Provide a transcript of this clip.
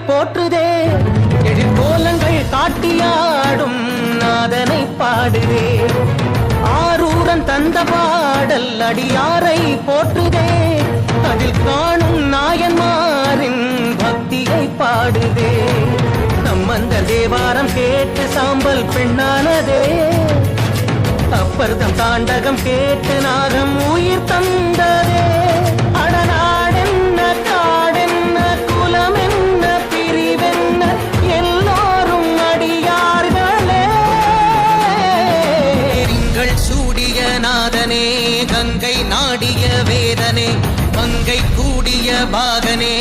போற்றுதே, எழிற்கோலங்கள் காட்டியாடும் நாதனை பாடுதே. ஆரூரன் தந்த பாடல் அடியாரை போற்றுதே, அதில் காணும் நாயன்மாரின் பக்தியை பாடுதே. நம்மந்த தேவாரம் கேட்டு சாம்பல் பெண்ணானதே, அப்பர்தம் தாண்டகம் கேட்டு நாகம் உயிர் தந்ததே. அடநாடென்ன காடென்ன குலமென்ன பிரிவென்ன எல்லோரும் அடியார்களே. திங்கள் சூடிய நாதனே, கங்கை நாடிய வேதனே, மங்கை கூடிய பாகனே,